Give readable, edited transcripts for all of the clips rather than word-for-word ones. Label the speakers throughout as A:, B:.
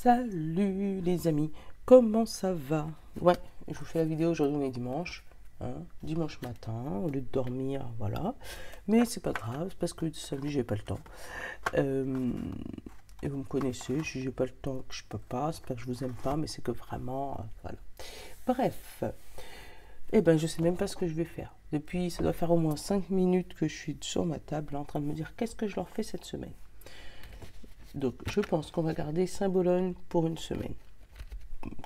A: Salut les amis, comment ça va? Ouais, je vous fais la vidéo aujourd'hui, on est dimanche, hein, dimanche matin, au lieu de dormir, voilà. Mais c'est pas grave, parce que samedi j'ai pas le temps. Et vous me connaissez, si j'ai pas le temps, que je peux pas, c'est pas que je vous aime pas, mais c'est que vraiment, voilà. Bref, eh ben je sais même pas ce que je vais faire. Depuis, ça doit faire au moins 5 minutes que je suis sur ma table en train de me dire qu'est-ce que je leur fais cette semaine. Donc, je pense qu'on va garder Saint-Bologne pour une semaine,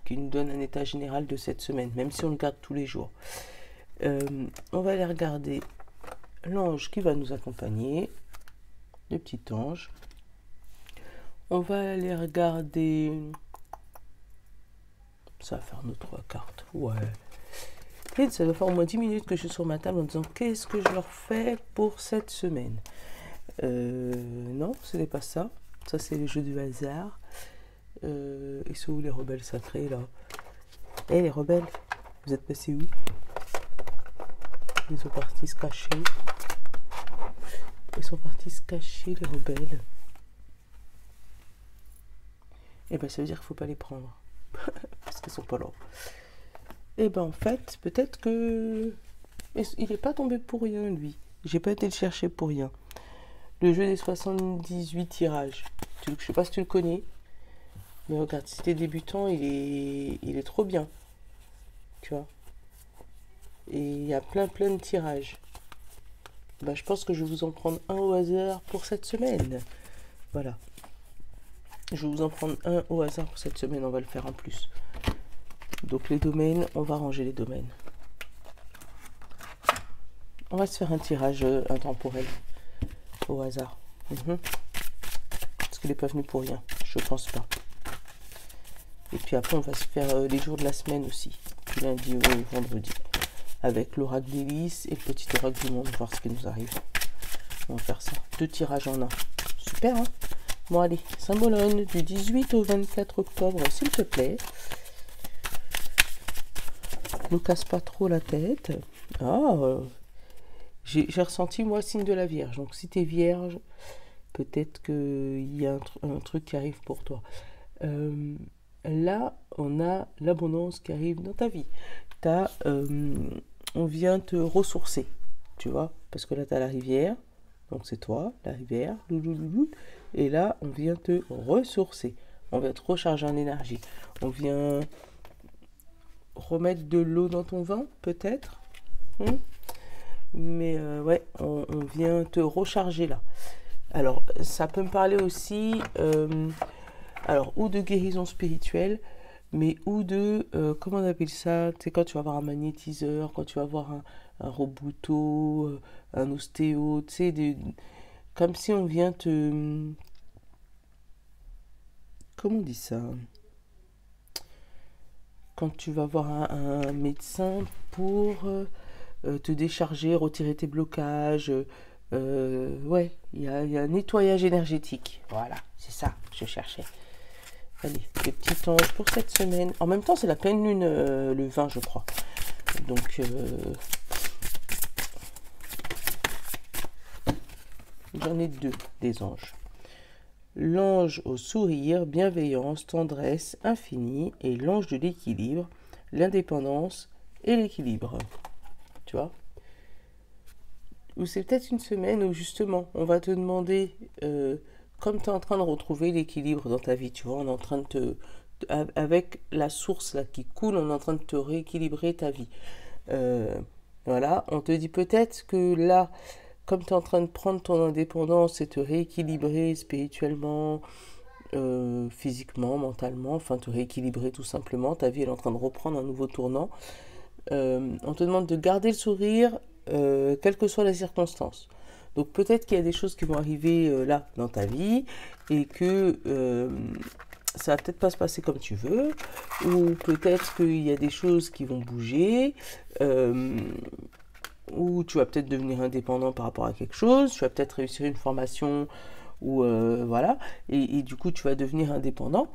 A: qui nous donne un état général de cette semaine, même si on le garde tous les jours. On va aller regarder l'ange qui va nous accompagner, le petit ange. On va aller regarder... Ça va faire nos 3 cartes, ouais. Et ça doit faire au moins 10 minutes que je suis sur ma table en disant qu'est-ce que je leur fais pour cette semaine. Non, ce n'est pas ça. Ça, c'est le jeu du hasard. Ils sont où les rebelles sacrés, là? Eh, les rebelles, vous êtes passés où? Ils sont partis se cacher. Ils sont partis se cacher, les rebelles. Eh ben, ça veut dire qu'il ne faut pas les prendre. Parce qu'ils sont pas là. Eh ben, en fait, peut-être que... Il n'est pas tombé pour rien, lui. J'ai pas été le chercher pour rien. Le jeu des 78 tirages. Je sais pas si tu le connais. Mais regarde, si t'es débutant, il est trop bien. Tu vois. Et il y a plein de tirages. Bah, je pense que je vais vous en prendre un au hasard pour cette semaine. Voilà. Je vais vous en prendre un au hasard pour cette semaine. On va le faire en plus. Donc les domaines, on va ranger les domaines. On va se faire un tirage intemporel au hasard. Parce qu'il n'est pas venu pour rien. Je pense pas. Et puis après, on va se faire les jours de la semaine aussi. Du lundi au vendredi. Avec l'oracle d'Hélice et le petit oracle du monde. Voir ce qui nous arrive. On va faire ça. 2 tirages en un. Super, hein? Bon, allez. Saint-Bologne, du 18 au 24 octobre, s'il te plaît. Ne casse pas trop la tête. Ah, j'ai ressenti, moi, signe de la Vierge. Donc, si tu es Vierge, peut-être qu'il y a un truc qui arrive pour toi. Là, on a l'abondance qui arrive dans ta vie. On vient te ressourcer, tu vois, parce que là, tu as la rivière, donc c'est toi, la rivière, loulouloulou, et là, on vient te ressourcer. On vient te recharger en énergie. On vient remettre de l'eau dans ton vin, peut-être. Mais ouais, on vient te recharger là. Alors, ça peut me parler aussi... alors, ou de guérison spirituelle, mais ou de, comment on appelle ça? Tu sais, quand tu vas avoir un magnétiseur, quand tu vas avoir un robuto, un ostéo, tu sais, comme si on vient te... Comment on dit ça? Quand tu vas voir un médecin pour te décharger, retirer tes blocages, ouais, il y a un nettoyage énergétique. Voilà, c'est ça que je cherchais. Allez, les petits anges pour cette semaine. En même temps, c'est la pleine lune le 20, je crois. Donc, j'en ai 2 des anges. L'ange au sourire, bienveillance, tendresse, infini, et l'ange de l'équilibre, l'indépendance et l'équilibre. Tu vois? Ou c'est peut-être une semaine où justement, on va te demander... comme tu es en train de retrouver l'équilibre dans ta vie, tu vois, on est en train de avec la source là qui coule, on est en train de te rééquilibrer ta vie. Voilà, on te dit peut-être que là, comme tu es en train de prendre ton indépendance et te rééquilibrer spirituellement, physiquement, mentalement, enfin te rééquilibrer tout simplement, ta vie elle est en train de reprendre un nouveau tournant. On te demande de garder le sourire, quelles que soient les circonstances. Donc peut-être qu'il y a des choses qui vont arriver là dans ta vie et que ça va peut-être pas se passer comme tu veux, ou peut-être qu'il y a des choses qui vont bouger, ou tu vas peut-être devenir indépendant par rapport à quelque chose, tu vas peut-être réussir une formation, ou voilà, et du coup tu vas devenir indépendant.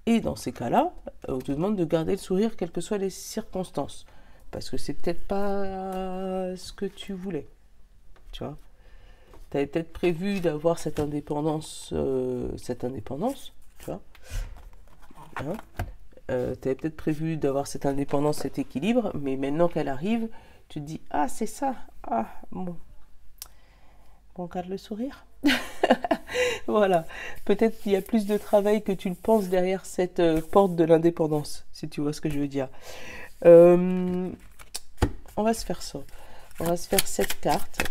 A: Et dans ces cas-là, on te demande de garder le sourire quelles que soient les circonstances, parce que c'est peut-être pas ce que tu voulais, tu vois. Tu avais peut-être prévu d'avoir cette indépendance, tu vois. Hein. Tu avais peut-être prévu d'avoir cette indépendance, cet équilibre, mais maintenant qu'elle arrive, tu te dis, ah, c'est ça. Ah, bon. On garde le sourire. Voilà. Peut-être qu'il y a plus de travail que tu le penses derrière cette porte de l'indépendance, si tu vois ce que je veux dire. On va se faire ça. On va se faire 7 cartes,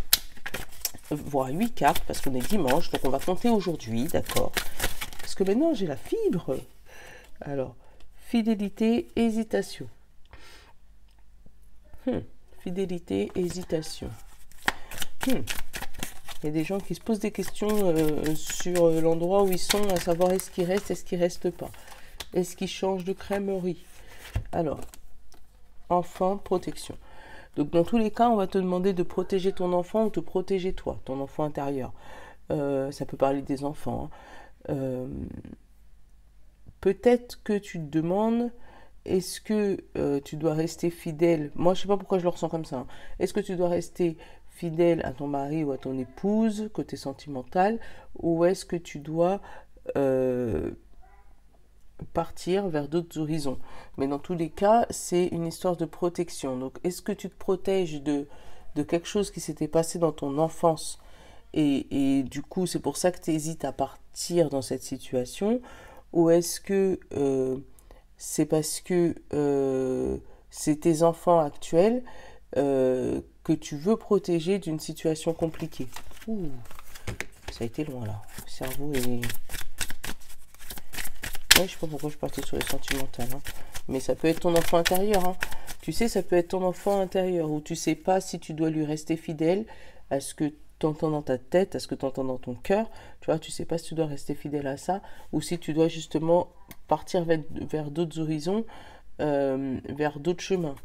A: voire 8 cartes, parce qu'on est dimanche, donc on va compter aujourd'hui, d'accord? Parce que maintenant, j'ai la fibre. Alors, fidélité, hésitation. Fidélité, hésitation. Il y a des gens qui se posent des questions sur l'endroit où ils sont, à savoir est-ce qu'ils restent, est-ce qu'ils restent pas. Est-ce qu'ils changent de crèmerie? Alors, enfant, protection. Donc, dans tous les cas, on va te demander de protéger ton enfant ou de protéger toi, ton enfant intérieur. Ça peut parler des enfants. Hein. Peut-être que tu te demandes, est-ce que tu dois rester fidèle? Moi, je ne sais pas pourquoi je le ressens comme ça. Hein. Est-ce que tu dois rester fidèle à ton mari ou à ton épouse, côté sentimental, ou est-ce que tu dois partir vers d'autres horizons? Mais dans tous les cas, c'est une histoire de protection. Donc, est-ce que tu te protèges de quelque chose qui s'était passé dans ton enfance et du coup, c'est pour ça que tu hésites à partir dans cette situation? Ou est-ce que c'est parce que c'est tes enfants actuels que tu veux protéger d'une situation compliquée? Ouh, ça a été loin là. Le cerveau est... Ouais, je sais pas pourquoi je partais sur les sentimentales. Hein. Mais ça peut être ton enfant intérieur. Hein. Tu sais, ça peut être ton enfant intérieur où tu sais pas si tu dois lui rester fidèle à ce que tu entends dans ta tête, à ce que tu entends dans ton cœur. Tu vois, tu sais pas si tu dois rester fidèle à ça ou si tu dois justement partir vers d'autres horizons, vers d'autres chemins.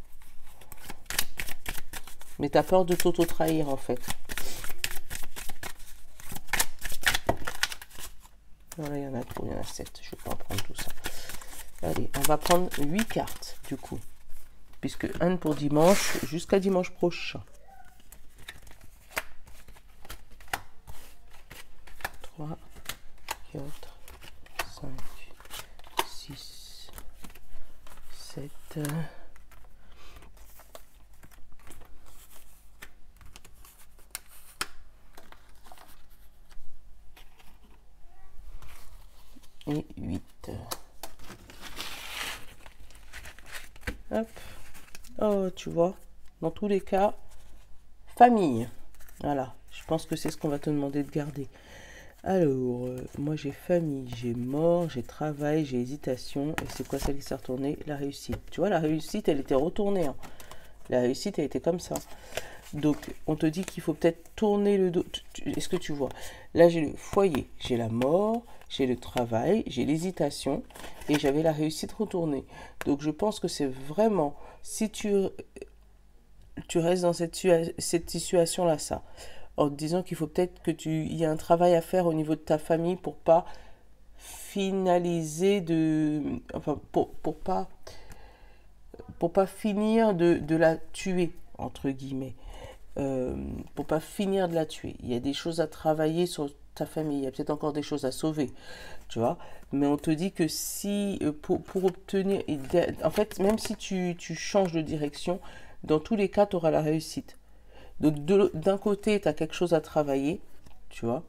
A: Mais tu as peur de t'auto-trahir en fait. Voilà, il y en a trop, il y en a 7. Je ne vais pas en prendre tout ça. Allez, on va prendre 8 cartes du coup. Puisque Anne pour dimanche, jusqu'à dimanche prochain. 3, 4, 5, 6, 7... et 8. Hop. Oh, tu vois, dans tous les cas, famille. Voilà, je pense que c'est ce qu'on va te demander de garder. Alors, moi j'ai famille, j'ai mort, j'ai travail, j'ai hésitation. Et c'est quoi celle qui s'est retournée? La réussite. Tu vois, la réussite, elle était retournée. Hein. La réussite, elle était comme ça. Donc, on te dit qu'il faut peut-être tourner le dos. Est-ce que tu vois? Là, j'ai le foyer, j'ai la mort, j'ai le travail, j'ai l'hésitation et j'avais la réussite retournée. Donc, je pense que c'est vraiment, si tu restes dans cette situation-là, ça, en te disant qu'il faut peut-être que il y a un travail à faire au niveau de ta famille pour pas finaliser enfin, pour pas finir de la tuer, entre guillemets. Pour pas finir de la tuer. Il y a des choses à travailler sur ta famille, il y a peut-être encore des choses à sauver, tu vois. Mais on te dit que si, pour obtenir, en fait, même si tu changes de direction, dans tous les cas, tu auras la réussite. Donc, d'un côté, tu as quelque chose à travailler, tu vois.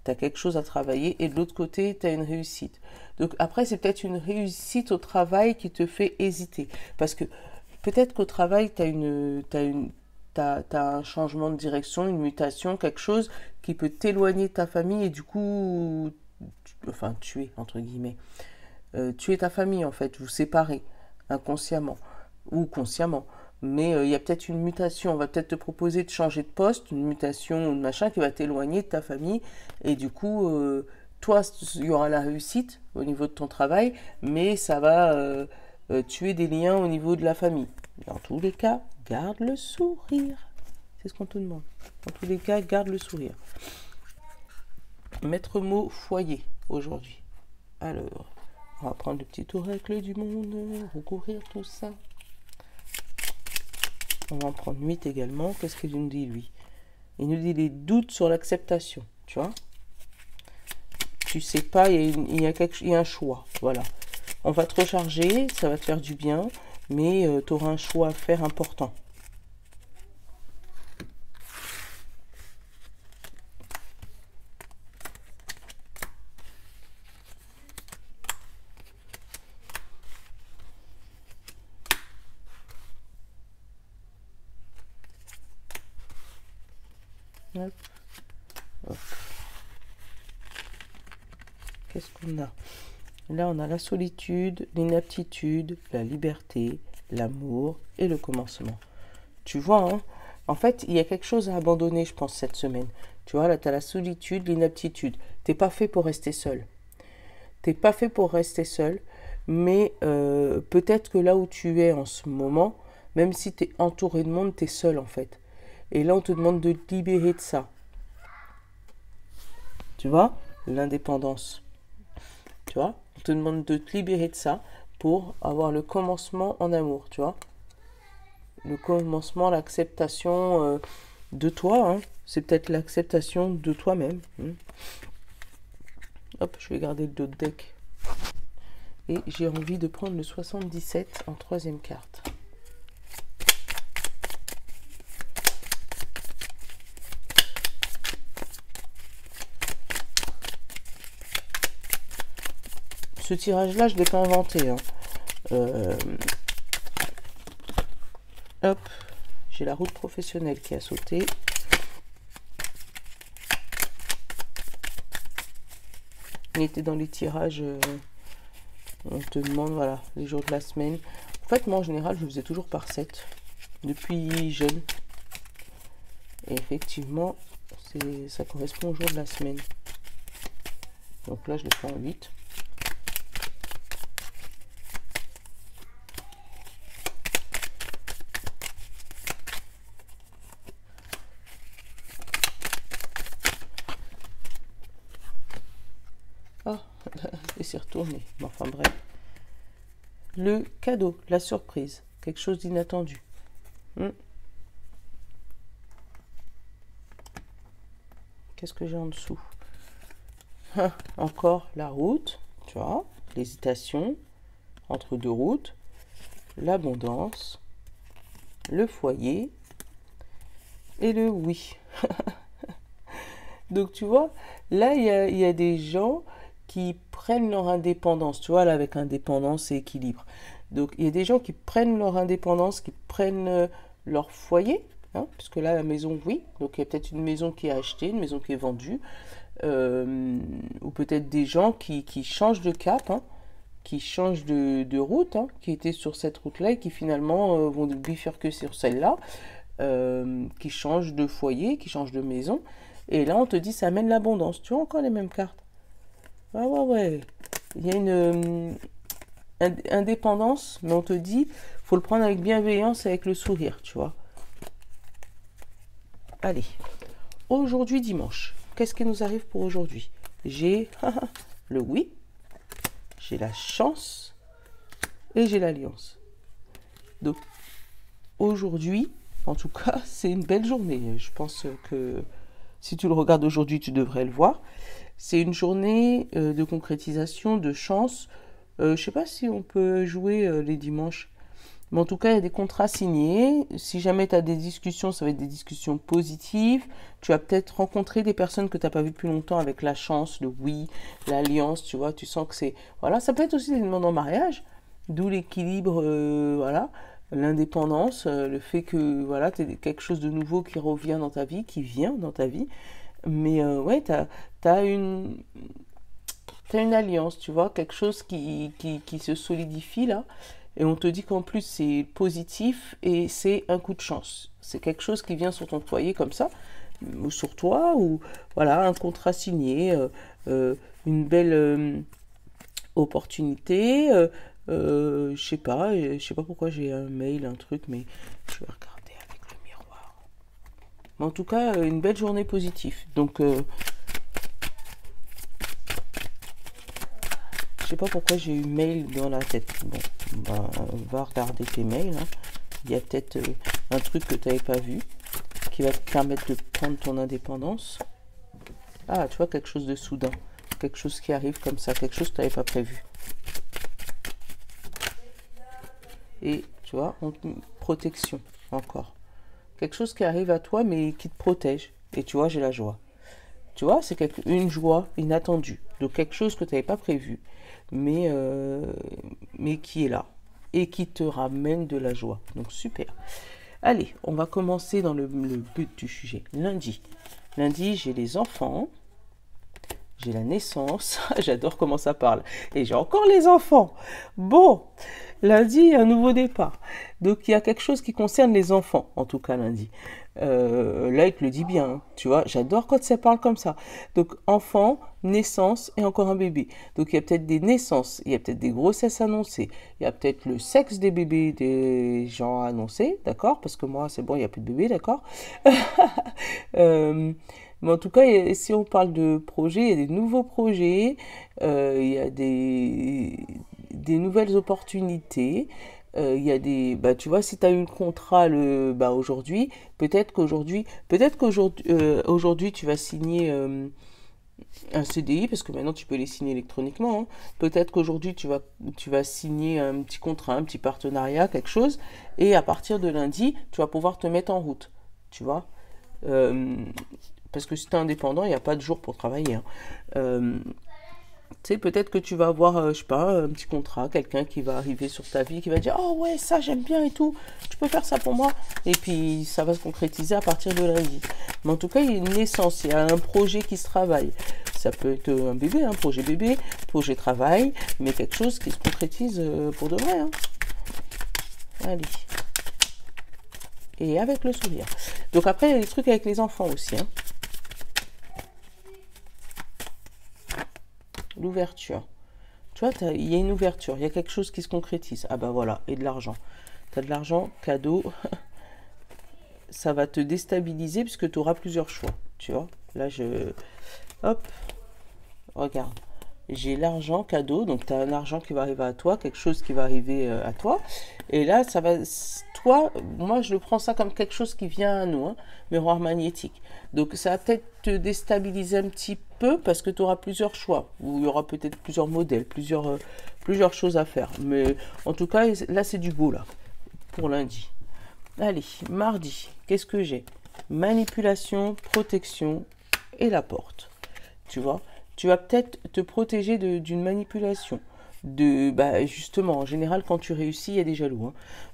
A: Tu as quelque chose à travailler, et de l'autre côté, tu as une réussite. Donc, après, c'est peut-être une réussite au travail qui te fait hésiter. Parce que peut-être qu'au travail, t'as un changement de direction, une mutation, quelque chose qui peut t'éloigner de ta famille et du coup, enfin, tuer, entre guillemets. Tuer ta famille, en fait, vous séparer, inconsciemment ou consciemment. Mais il y a peut-être une mutation, on va peut-être te proposer de changer de poste, une mutation ou machin qui va t'éloigner de ta famille. Et du coup, toi, il y aura la réussite au niveau de ton travail, mais ça va tuer des liens au niveau de la famille. Dans tous les cas, garde le sourire. C'est ce qu'on te demande. Dans tous les cas, garde le sourire. Maître mot foyer aujourd'hui. Alors, on va prendre le petit oracle du monde, recourir tout ça. On va en prendre 8 également. Qu'est-ce qu'il nous dit, lui? Il nous dit les doutes sur l'acceptation. Tu vois? Tu sais pas, il y a un choix. Voilà. On va te recharger, ça va te faire du bien, mais tu auras un choix à faire important. Hop, hop. Qu'est-ce qu'on a? Là, on a la solitude, l'inaptitude, la liberté, l'amour et le commencement. Tu vois, hein? En fait, il y a quelque chose à abandonner, je pense, cette semaine. Tu vois, là, tu as la solitude, l'inaptitude. T'es pas fait pour rester seul. T'es pas fait pour rester seul, mais peut-être que là où tu es en ce moment, même si tu es entouré de monde, tu es seul en fait. Et là, on te demande de te libérer de ça. Tu vois, l'indépendance. Tu vois, on te demande de te libérer de ça pour avoir le commencement en amour, tu vois. Le commencement, l'acceptation de toi, hein. C'est peut-être l'acceptation de toi-même. Hop, je vais garder le autre deck. Et j'ai envie de prendre le 77 en troisième carte. Ce tirage-là, je ne l'ai pas inventé. Hein. Hop, j'ai la route professionnelle qui a sauté. Il était dans les tirages, on te demande, voilà, les jours de la semaine. En fait, moi, en général, je faisais toujours par 7, depuis jeune. Et effectivement, ça correspond au jour de la semaine. Donc là, je le fais en 8. Ah, et c'est retourné. Bon, enfin bref. Le cadeau, la surprise, quelque chose d'inattendu. Qu'est-ce que j'ai en dessous? Encore la route, tu vois, l'hésitation entre deux routes, l'abondance, le foyer et le oui. Donc tu vois, là il y a des gens qui prennent leur indépendance, tu vois, là avec indépendance et équilibre. Donc il y a des gens qui prennent leur indépendance, qui prennent leur foyer, hein, parce que là la maison, oui, donc il y a peut-être une maison qui est achetée, une maison qui est vendue, ou peut-être des gens qui changent de cap, hein, qui changent de route, hein, qui étaient sur cette route-là et qui finalement vont bifurquer sur celle-là, qui changent de foyer, qui changent de maison. Et là, on te dit, ça amène l'abondance. Tu vois encore les mêmes cartes. Ah ouais. Il y a une indépendance, mais on te dit, faut le prendre avec bienveillance, avec le sourire, tu vois. Allez. Aujourd'hui, dimanche. Qu'est-ce qui nous arrive pour aujourd'hui? J'ai le oui, j'ai la chance et j'ai l'alliance. Donc, aujourd'hui, en tout cas, c'est une belle journée. Je pense que si tu le regardes aujourd'hui, tu devrais le voir. C'est une journée de concrétisation, de chance. Je ne sais pas si on peut jouer les dimanches. Mais en tout cas, il y a des contrats signés. Si jamais tu as des discussions, ça va être des discussions positives. Tu vas peut-être rencontrer des personnes que tu n'as pas vues depuis longtemps avec la chance, le oui, l'alliance, tu vois. Tu sens que c'est... Voilà, ça peut être aussi des demandes en mariage. D'où l'équilibre, voilà. L'indépendance, le fait que voilà, tu as quelque chose de nouveau qui revient dans ta vie, qui vient dans ta vie. Mais ouais, t'as une alliance, tu vois, quelque chose qui se solidifie là. Et on te dit qu'en plus c'est positif et c'est un coup de chance. C'est quelque chose qui vient sur ton foyer comme ça, ou sur toi, ou voilà, un contrat signé, une belle opportunité. Je sais pas pourquoi j'ai un mail, un truc, mais je vais regarder avec le miroir. Mais en tout cas, une belle journée positive. Donc, je sais pas pourquoi j'ai eu mail dans la tête. Bon, bah, va regarder tes mails. Hein. Il y a peut-être un truc que tu n'avais pas vu qui va te permettre de prendre ton indépendance. Ah, tu vois, quelque chose de soudain. Quelque chose qui arrive comme ça. Quelque chose que tu n'avais pas prévu. Et tu vois, protection encore. Quelque chose qui arrive à toi mais qui te protège. Et tu vois, j'ai la joie. Tu vois, c'est une joie inattendue. Donc quelque chose que tu n'avais pas prévu, mais qui est là. Et qui te ramène de la joie. Donc super. Allez, on va commencer dans le but du sujet. Lundi. Lundi, j'ai les enfants. J'ai la naissance. J'adore comment ça parle. Et j'ai encore les enfants. Bon, lundi, un nouveau départ. Donc, il y a quelque chose qui concerne les enfants, en tout cas lundi. Là, il te le dit bien, hein, tu vois. J'adore quand ça parle comme ça. Donc, enfant, naissance et encore un bébé. Donc, il y a peut-être des naissances, il y a peut-être des grossesses annoncées, il y a peut-être le sexe des bébés des gens annoncés, d'accord? Parce que moi, c'est bon, il n'y a plus de bébés, d'accord? Mais en tout cas, si on parle de projets, il y a des nouveaux projets, il y a des nouvelles opportunités. Il y a des, bah, tu vois, si tu as eu le contrat aujourd'hui, peut-être qu'aujourd'hui, tu vas signer un CDI, parce que maintenant tu peux les signer électroniquement, hein. Peut-être qu'aujourd'hui tu vas signer un petit contrat, un petit partenariat, quelque chose, et à partir de lundi, tu vas pouvoir te mettre en route, tu vois. Euh, Parce que si tu es indépendant, il n'y a pas de jour pour travailler, hein. Tu sais, peut-être que tu vas avoir, je sais pas, un petit contrat, quelqu'un qui va arriver sur ta vie, qui va dire, oh ouais, ça j'aime bien et tout, tu peux faire ça pour moi. Et puis ça va se concrétiser à partir de lundi. Mais en tout cas, il y a une naissance, il y a un projet qui se travaille. Ça peut être un bébé, un projet bébé, projet travail, mais quelque chose qui se concrétise pour de vrai, hein. Allez. Et avec le sourire. Donc après, il y a des trucs avec les enfants aussi, hein. L'ouverture. Tu vois, il y a une ouverture, il y a quelque chose qui se concrétise. Ah bah voilà, et de l'argent. Tu as de l'argent, cadeau. Ça va te déstabiliser puisque tu auras plusieurs choix. Tu vois, là hop, regarde. J'ai l'argent cadeau, donc tu as un argent qui va arriver à toi, quelque chose qui va arriver à toi. Et là, toi, moi je le prends ça comme quelque chose qui vient à nous, hein, miroir magnétique. Donc ça va peut-être te déstabiliser un petit peu parce que tu auras plusieurs choix, ou il y aura peut-être plusieurs modèles, plusieurs choses à faire. Mais en tout cas, là c'est du beau là, pour lundi. Allez, mardi, qu'est-ce que j'ai? Manipulation, protection et la porte. Tu vois, tu vas peut-être te protéger d'une manipulation. Justement, en général, quand tu réussis, il y a des jaloux,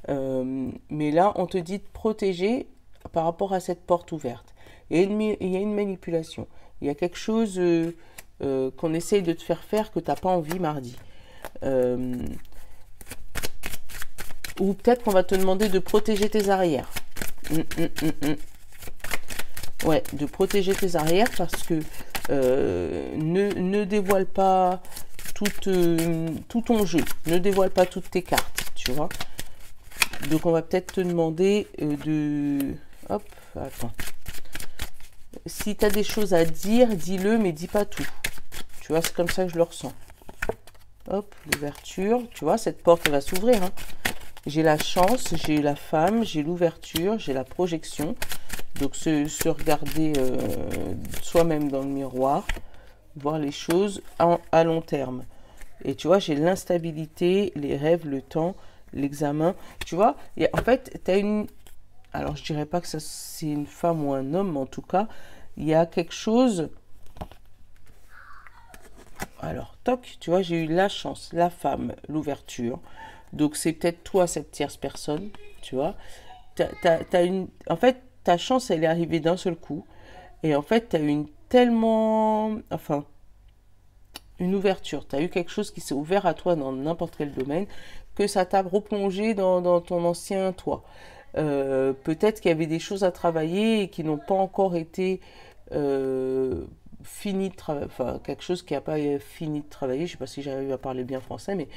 A: hein. Mais là, on te dit de protéger par rapport à cette porte ouverte. Et il y a une manipulation. Il y a quelque chose qu'on essaye de te faire que tu n'as pas envie mardi. Ou peut-être qu'on va te demander de protéger tes arrières. Ouais, de protéger tes arrières parce que ne dévoile pas tout ton jeu. Ne dévoile pas toutes tes cartes, tu vois. Donc on va peut-être te demander de... Hop, attends. Si tu as des choses à dire, dis-le, mais dis pas tout. Tu vois, c'est comme ça que je le ressens. Hop, l'ouverture. Tu vois, cette porte elle va s'ouvrir, hein. J'ai la chance, j'ai la femme, j'ai l'ouverture, j'ai la projection. Donc se regarder soi-même dans le miroir, voir les choses à long terme. Et tu vois, j'ai l'instabilité, les rêves, le temps, l'examen. Tu vois, et en fait, tu as une... Alors, je dirais pas que c'est une femme ou un homme, mais en tout cas, il y a quelque chose... Alors, toc, tu vois, j'ai eu la chance, la femme, l'ouverture. Donc, c'est peut-être toi, cette tierce personne, tu vois. En fait, ta chance, elle est arrivée d'un seul coup. Et en fait, tu as eu une ouverture. Tu as eu quelque chose qui s'est ouvert à toi dans n'importe quel domaine, que ça t'a replongé dans ton ancien toi. Peut-être qu'il y avait des choses à travailler et qui n'ont pas encore été finies de travailler. Enfin, quelque chose qui n'a pas fini de travailler. Je ne sais pas si j'arrive à parler bien français, mais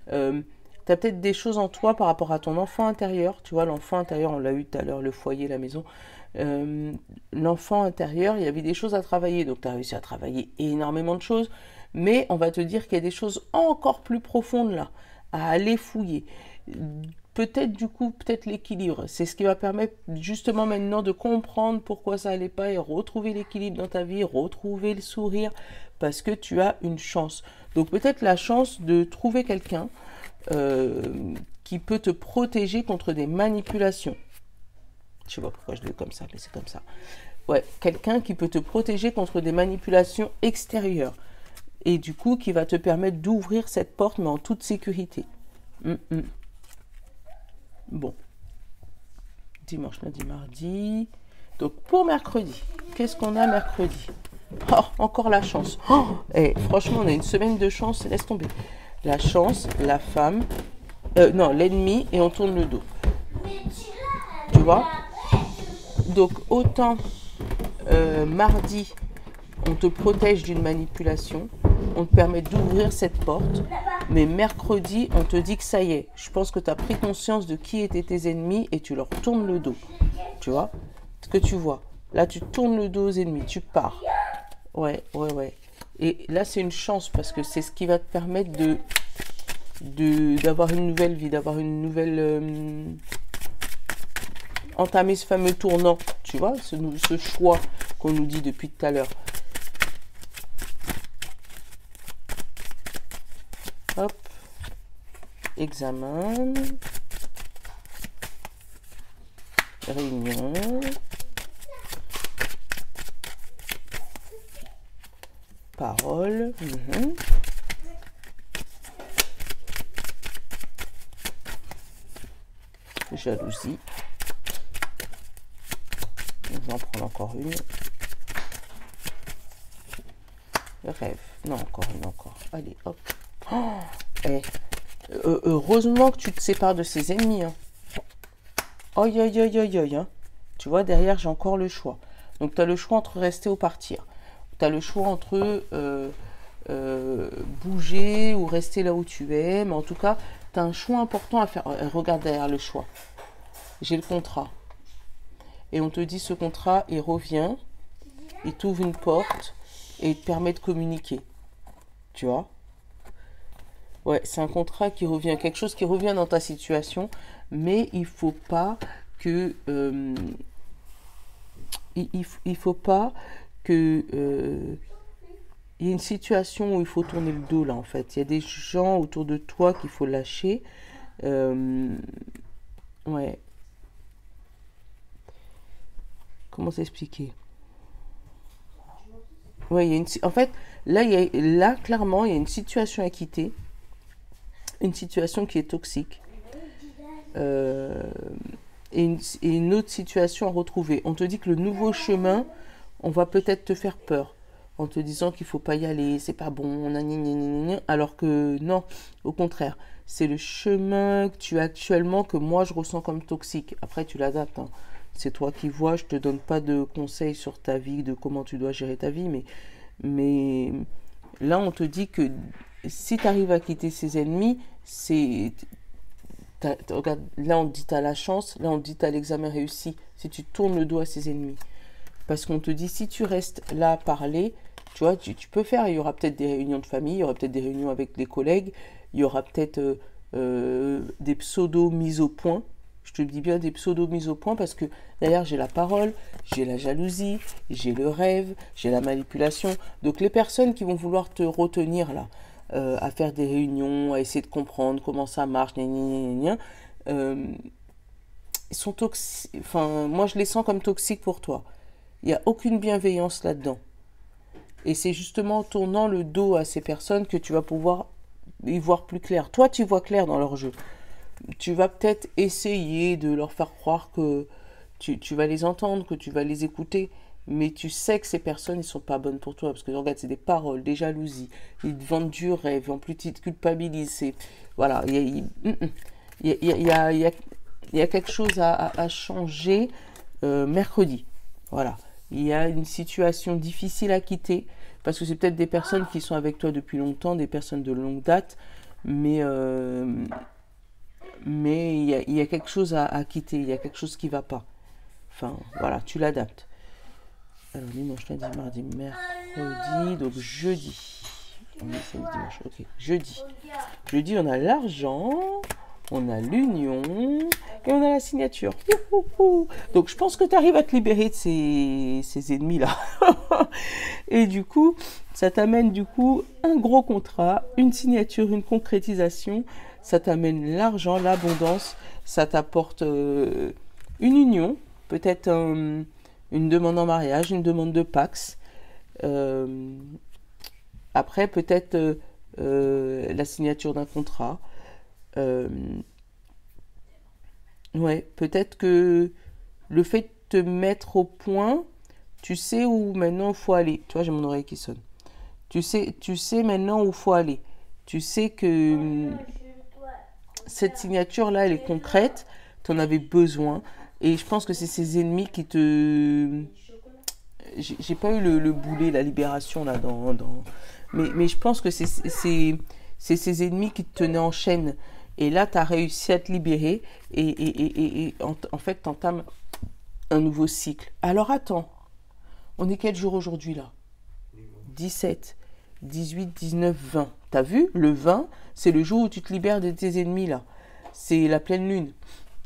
A: tu as peut-être des choses en toi par rapport à ton enfant intérieur. Tu vois, l'enfant intérieur, on l'a eu tout à l'heure, le foyer, la maison. L'enfant intérieur, il y avait des choses à travailler. Donc, tu as réussi à travailler énormément de choses. Mais on va te dire qu'il y a des choses encore plus profondes là, à aller fouiller. Peut-être l'équilibre. C'est ce qui va permettre justement maintenant de comprendre pourquoi ça n'allait pas et retrouver l'équilibre dans ta vie, retrouver le sourire, parce que tu as une chance. Donc peut-être la chance de trouver quelqu'un qui peut te protéger contre des manipulations. Je sais pas pourquoi je le dis comme ça, mais c'est comme ça. Ouais, quelqu'un qui peut te protéger contre des manipulations extérieures. Et du coup, qui va te permettre d'ouvrir cette porte, mais en toute sécurité. Bon. Dimanche, lundi, mardi. Donc, pour mercredi, qu'est-ce qu'on a mercredi? Oh, encore la chance. Oh, et franchement, on a une semaine de chance, laisse tomber. La chance, la femme, non, l'ennemi, et on tourne le dos. Tu vois? Donc, autant mardi, on te protège d'une manipulation, on te permet d'ouvrir cette porte, mais mercredi, on te dit que ça y est, je pense que tu as pris conscience de qui étaient tes ennemis et tu leur tournes le dos. Tu vois? Ce que tu vois. Là, tu tournes le dos aux ennemis, tu pars. Ouais. Et là, c'est une chance parce que c'est ce qui va te permettre d'avoir une nouvelle vie, d'avoir une nouvelle... entamer ce fameux tournant, tu vois, ce choix qu'on nous dit depuis tout à l'heure. Hop. Examen. Réunion. Parole. Jalousie. On va en prendre encore une. Rêve. Non, encore une, encore. Allez, hop. Oh, heureusement que tu te sépares de ses ennemis. Hein. Oi. Hein. Tu vois, derrière, j'ai encore le choix. Donc, tu as le choix entre rester ou partir. Tu as le choix entre bouger ou rester là où tu es. Mais en tout cas, tu as un choix important à faire. Regarde derrière le choix. J'ai le contrat. Et on te dit, ce contrat, il revient. Il t'ouvre une porte et il te permet de communiquer. Tu vois? Ouais, c'est un contrat qui revient, quelque chose qui revient dans ta situation, mais il faut pas que il faut pas que il y ait une situation où il faut tourner le dos là en fait. Il y a des gens autour de toi qu'il faut lâcher. Ouais. Comment s'expliquer? Ouais, il y a en fait, là clairement, il y a une situation à quitter. Une situation qui est toxique et une autre situation à retrouver. On te dit que le nouveau chemin, on va peut-être te faire peur en te disant qu'il faut pas y aller, c'est pas bon, alors que non, au contraire, c'est le chemin que tu as actuellement que moi je ressens comme toxique. Après tu l'adaptes, hein. C'est toi qui vois, je te donne pas de conseils sur ta vie, de comment tu dois gérer ta vie, mais là on te dit que si tu arrives à quitter ses ennemis, regarde, là on te dit tu as la chance, là on te dit tu as l'examen réussi, si tu tournes le dos à ses ennemis. Parce qu'on te dit, si tu restes là à parler, tu vois, tu peux faire, il y aura peut-être des réunions de famille, il y aura peut-être des réunions avec des collègues, il y aura peut-être des pseudos mis au point. Je te dis bien des pseudos mis au point parce que d'ailleurs j'ai la parole, j'ai la jalousie, j'ai le rêve, j'ai la manipulation. Donc les personnes qui vont vouloir te retenir là, à faire des réunions, à essayer de comprendre comment ça marche, ils sont toxiques. Enfin, moi je les sens comme toxiques pour toi. Il n'y a aucune bienveillance là-dedans. Et c'est justement en tournant le dos à ces personnes que tu vas pouvoir y voir plus clair. Toi, tu vois clair dans leur jeu. Tu vas peut-être essayer de leur faire croire que tu vas les entendre, que tu vas les écouter. Mais tu sais que ces personnes ne sont pas bonnes pour toi. Parce que regarde, c'est des paroles, des jalousies. Ils te vendent du rêve. En plus, ils te culpabilisent. Voilà. Il y a quelque chose à changer mercredi. Voilà. Il y a une situation difficile à quitter. Parce que c'est peut-être des personnes qui sont avec toi depuis longtemps. Des personnes de longue date. Mais il y a quelque chose à quitter. Il y a quelque chose qui ne va pas. Enfin, voilà. Tu l'adaptes. Alors, dimanche, lundi, mardi, mercredi, donc jeudi. On est samedi, dimanche, ok. Jeudi. Jeudi, on a l'argent, on a l'union Et on a la signature. Donc, je pense que tu arrives à te libérer de ces ennemis-là. Et du coup, ça t'amène du coup un gros contrat, une signature, une concrétisation. Ça t'amène l'argent, l'abondance. Ça t'apporte une union, peut-être une demande en mariage, une demande de Pax. Après, peut-être la signature d'un contrat. Ouais, peut-être que le fait de te mettre au point, tu sais où maintenant il faut aller. Tu vois, j'ai mon oreille qui sonne. Tu sais maintenant où il faut aller. Tu sais que cette signature-là, elle est concrète. Tu en avais besoin. Et je pense que c'est ces ennemis qui te... J'ai pas eu le boulet, la libération là Mais je pense que c'est ces ennemis qui te tenaient en chaîne. Et là, tu as réussi à te libérer et en fait, tu entames un nouveau cycle. Alors attends, on est quel jour aujourd'hui là? 17, 18, 19, 20. T'as vu? Le 20, c'est le jour où tu te libères de tes ennemis là. C'est la pleine lune.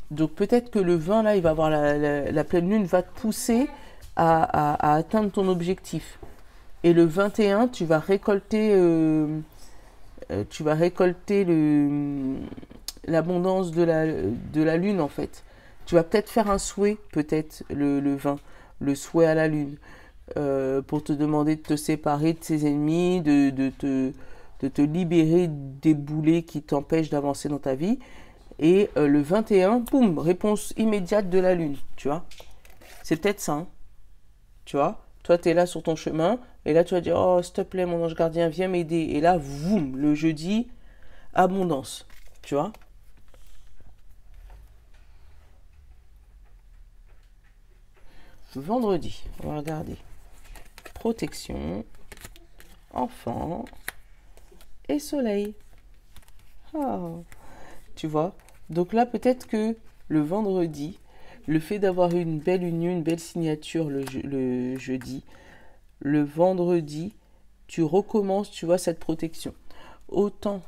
A: Donc peut-être que le 20 là, il va avoir la pleine lune va te pousser à atteindre ton objectif. Et le 21, tu vas récolter l'abondance de la lune en fait. Tu vas peut-être faire un souhait, peut-être le 20, le souhait à la lune, pour te demander de te séparer de ses ennemis, de te libérer des boulets qui t'empêchent d'avancer dans ta vie. Et le 21, boum, réponse immédiate de la lune, tu vois. C'est peut-être ça, hein, tu vois. Toi, tu es là sur ton chemin, et là, tu vas dire, oh, s'il te plaît, mon ange gardien, viens m'aider. Et là, boum, le jeudi, abondance, tu vois. Vendredi, on va regarder. Protection, enfant et soleil. Oh, tu vois. Donc là, peut-être que le vendredi, le fait d'avoir une belle union, une belle signature le jeudi, le vendredi, tu recommences, tu vois, cette protection. Autant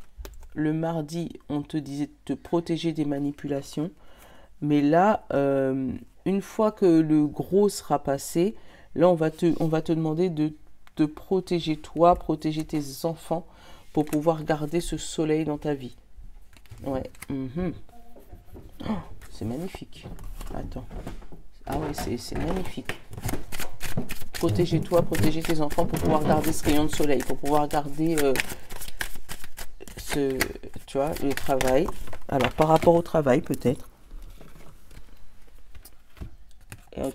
A: le mardi, on te disait de te protéger des manipulations, mais là, une fois que le gros sera passé, là, on va te demander de te protéger toi, protéger tes enfants pour pouvoir garder ce soleil dans ta vie. Ouais. Oh, c'est magnifique. Attends. Ah ouais, c'est magnifique. Protéger toi, protéger tes enfants pour pouvoir garder ce rayon de soleil, pour pouvoir garder tu vois, le travail. Alors, par rapport au travail, peut-être.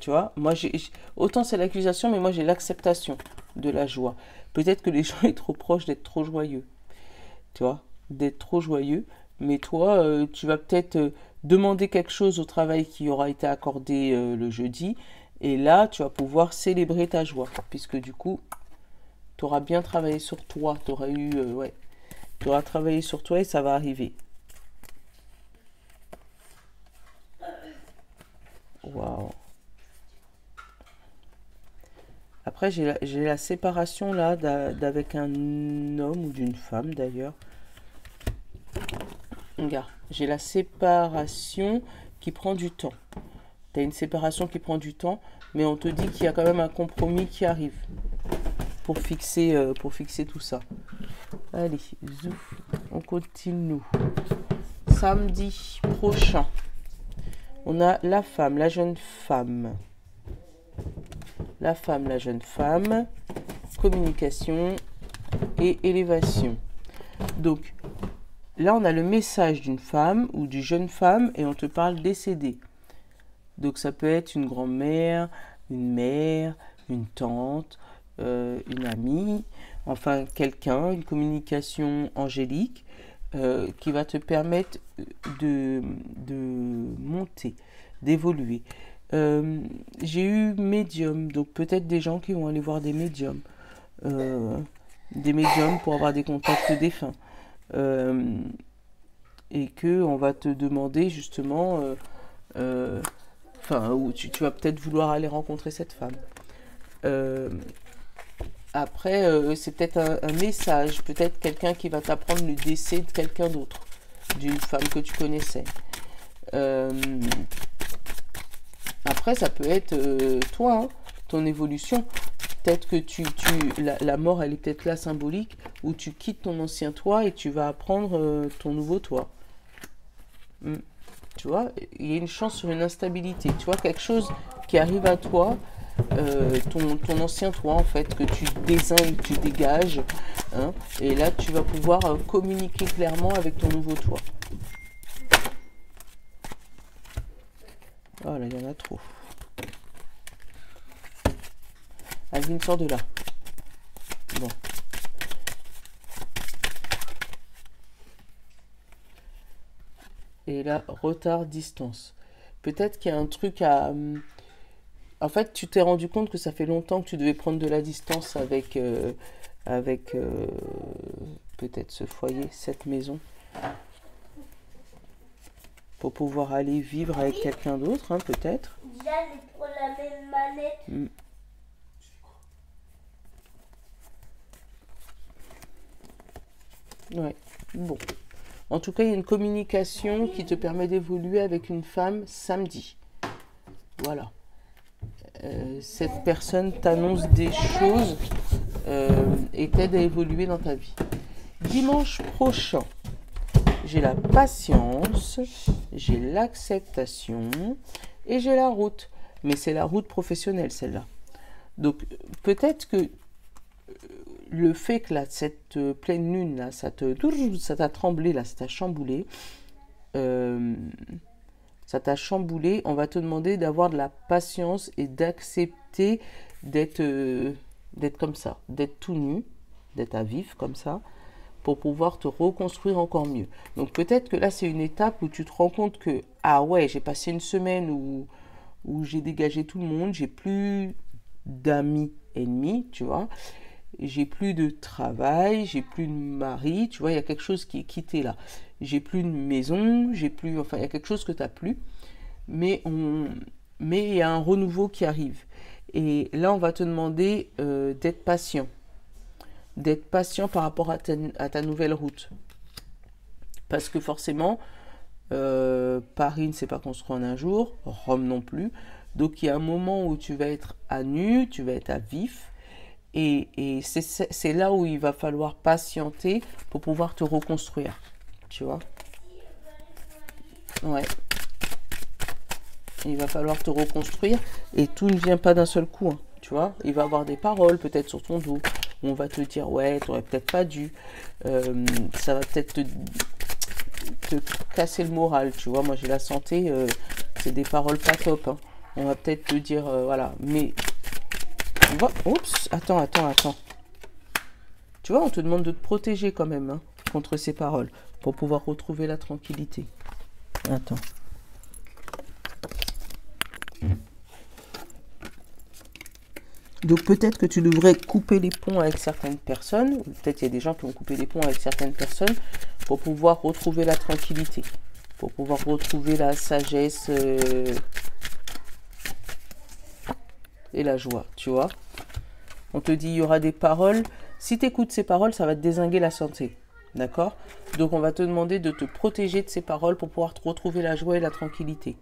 A: Tu vois, moi, autant c'est l'accusation, mais moi, j'ai l'acceptation de la joie. Peut-être que les gens sont trop proches d'être trop joyeux. Tu vois, d'être trop joyeux. Mais toi, tu vas peut-être demander quelque chose au travail qui aura été accordé le jeudi. Et là, tu vas pouvoir célébrer ta joie. Puisque du coup, tu auras bien travaillé sur toi. Tu auras travaillé sur toi et ça va arriver. Waouh. Après, j'ai la séparation là d'avec un homme ou d'une femme d'ailleurs. Regarde, j'ai la séparation qui prend du temps. Tu as une séparation qui prend du temps, mais on te dit qu'il y a quand même un compromis qui arrive pour fixer tout ça. Allez, zouf, on continue. Samedi prochain, on a la femme, la jeune femme. La femme, la jeune femme, communication et élévation. Donc, là, on a le message d'une femme ou d'une jeune femme et on te parle décédée. Donc, ça peut être une grand-mère, une mère, une tante, une amie, enfin, quelqu'un, une communication angélique qui va te permettre de monter, d'évoluer. J'ai eu médium, donc peut-être des gens qui vont aller voir des médiums pour avoir des contacts défunts. Et que on va te demander justement où tu vas peut-être vouloir aller rencontrer cette femme. Après, c'est peut-être un message, peut-être quelqu'un qui va t'apprendre le décès de quelqu'un d'autre, d'une femme que tu connaissais. Après, ça peut être toi, hein, ton évolution. Peut-être que la mort, elle est peut-être là symbolique, où tu quittes ton ancien toi et tu vas apprendre ton nouveau toi. Tu vois, il y a une chance sur une instabilité. Tu vois, quelque chose qui arrive à toi, ton ancien toi, en fait, que tu désingues, tu dégages. Hein, et là, tu vas pouvoir communiquer clairement avec ton nouveau toi. Oh là, il y en a trop. Aline, sort de là. Bon. Et là, retard, distance. Peut-être qu'il y a un truc à... En fait, tu t'es rendu compte que ça fait longtemps que tu devais prendre de la distance avec peut-être ce foyer, cette maison, pour pouvoir aller vivre avec quelqu'un d'autre, hein, peut-être.
B: Diane pour la même manette.
A: Ouais, bon. En tout cas, il y a une communication qui te permet d'évoluer avec une femme samedi. Voilà. Cette personne t'annonce des choses et t'aide à évoluer dans ta vie. Dimanche prochain, j'ai la patience, j'ai l'acceptation et j'ai la route. Mais c'est la route professionnelle, celle-là. Donc, peut-être que le fait que là, cette pleine lune, là, ça t'a tremblé, là, ça t'a chamboulé. Ça t'a chamboulé. On va te demander d'avoir de la patience et d'accepter d'être comme ça, d'être tout nu, d'être à vif comme ça, pour pouvoir te reconstruire encore mieux. Donc peut-être que là, c'est une étape où tu te rends compte que, ah ouais, j'ai passé une semaine où j'ai dégagé tout le monde, j'ai plus d'amis ennemis, tu vois. J'ai plus de travail, j'ai plus de mari, tu vois, il y a quelque chose qui est quitté là. J'ai plus de maison, j'ai plus, enfin, il y a quelque chose que tu n'as plus, mais il y a un renouveau qui arrive. Et là, on va te demander d'être patient par rapport à ta nouvelle route. Parce que forcément, Paris ne s'est pas construit en un jour, Rome non plus. Donc, il y a un moment où tu vas être à nu, tu vas être à vif. Et c'est là où il va falloir patienter pour pouvoir te reconstruire. Tu vois? Ouais. Il va falloir te reconstruire et tout ne vient pas d'un seul coup. Hein, tu vois? Il va y avoir des paroles peut-être sur ton dos où on va te dire ouais, t'aurais peut-être pas dû. Ça va peut-être te casser le moral. Tu vois? Moi j'ai la santé, c'est des paroles pas top. Hein. On va peut-être te dire voilà. Mais oups, attends. Tu vois, on te demande de te protéger quand même hein, contre ces paroles pour pouvoir retrouver la tranquillité. Attends. Donc peut-être que tu devrais couper les ponts avec certaines personnes, ou peut-être il y a des gens qui ont coupé les ponts avec certaines personnes pour pouvoir retrouver la tranquillité, pour pouvoir retrouver la sagesse et la joie, tu vois. On te dit il y aura des paroles. Si tu écoutes ces paroles, ça va te dézinguer la santé. D'accord? Donc on va te demander de te protéger de ces paroles pour pouvoir te retrouver la joie et la tranquillité.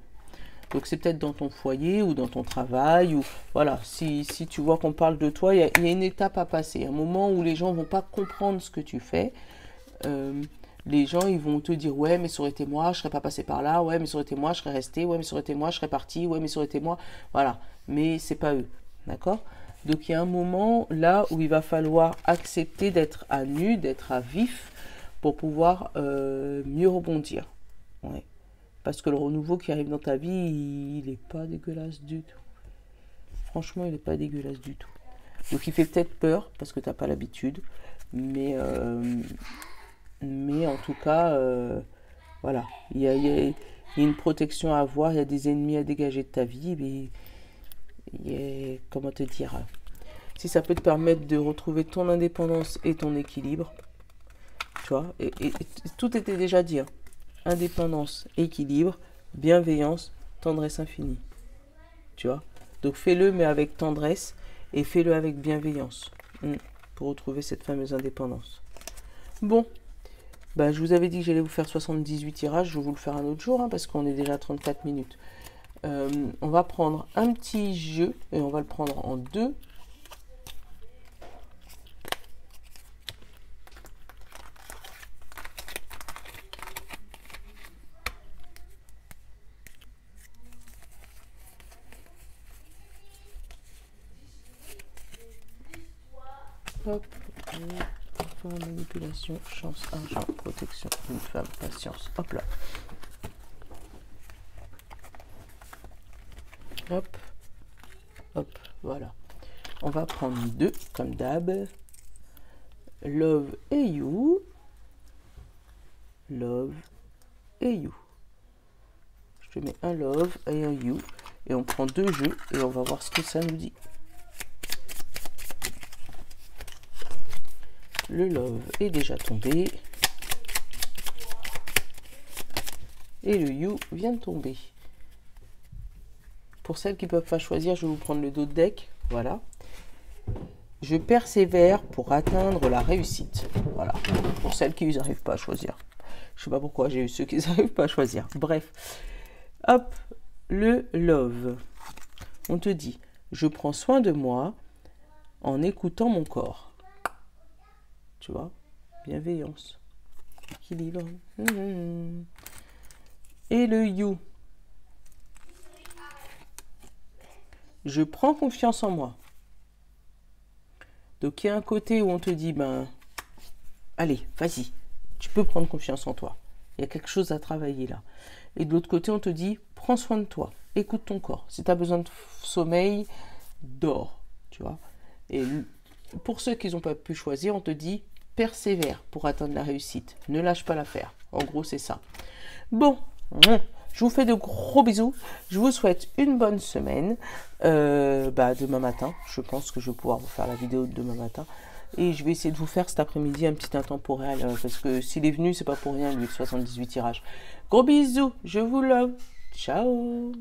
A: Donc c'est peut-être dans ton foyer ou dans ton travail. Ou voilà, si tu vois qu'on parle de toi, il y a une étape à passer. Un moment où les gens ne vont pas comprendre ce que tu fais. Les gens, ils vont te dire, ouais, mais ça aurait été moi, je ne serais pas passé par là. Ouais, mais ça aurait été moi, je serais resté. Ouais, mais ça aurait été moi, je serais parti. Ouais, mais ça aurait été moi. Voilà, mais c'est pas eux. D'accord? Donc il y a un moment là où il va falloir accepter d'être à nu, d'être à vif pour pouvoir mieux rebondir. Ouais. Parce que le renouveau qui arrive dans ta vie, il n'est pas dégueulasse du tout. Franchement, il n'est pas dégueulasse du tout. Donc il fait peut-être peur parce que tu n'as pas l'habitude. Mais en tout cas, voilà. Il y a une protection à avoir, il y a des ennemis à dégager de ta vie. Mais comment te dire, si ça peut te permettre de retrouver ton indépendance et ton équilibre, tu vois, et tout était déjà dit, hein. Indépendance, équilibre, bienveillance, tendresse infinie, tu vois, donc fais-le mais avec tendresse et fais-le avec bienveillance pour retrouver cette fameuse indépendance. Bon, Bah, je vous avais dit que j'allais vous faire 78 tirages. Je vais vous le faire un autre jour, hein, parce qu'on est déjà à 34 minutes. On va prendre un petit jeu et on va le prendre en 2. Hop, manipulation, chance, argent, protection, une femme, patience. Hop là. Hop, hop, voilà. On va prendre 2 comme d'hab. Love et you. Love et you. Je te mets un love et un you. Et on prend 2 jeux et on va voir ce que ça nous dit. Le love est déjà tombé. Et le you vient de tomber. Pour celles qui ne peuvent pas choisir, je vais vous prendre le dos de deck. Voilà. Je persévère pour atteindre la réussite. Voilà. Pour celles qui n'arrivent pas à choisir. Je ne sais pas pourquoi j'ai eu ceux qui n'arrivent pas à choisir. Bref. Hop. Le love. On te dit, je prends soin de moi en écoutant mon corps. Tu vois, bienveillance, équilibre. Et le you. Je prends confiance en moi. Donc, il y a un côté où on te dit, ben, allez, vas-y, tu peux prendre confiance en toi. Il y a quelque chose à travailler là. Et de l'autre côté, on te dit, prends soin de toi, écoute ton corps. Si tu as besoin de sommeil, dors, tu vois. Et pour ceux qui n'ont pas pu choisir, on te dit, persévère pour atteindre la réussite. Ne lâche pas l'affaire. En gros, c'est ça. Bon, je vous fais de gros bisous. Je vous souhaite une bonne semaine. Demain matin, je pense que je vais pouvoir vous faire la vidéo de demain matin. Et je vais essayer de vous faire cet après-midi un petit intemporel. Parce que s'il est venu, c'est pas pour rien, lui, de 78 tirages. Gros bisous, je vous love. Ciao.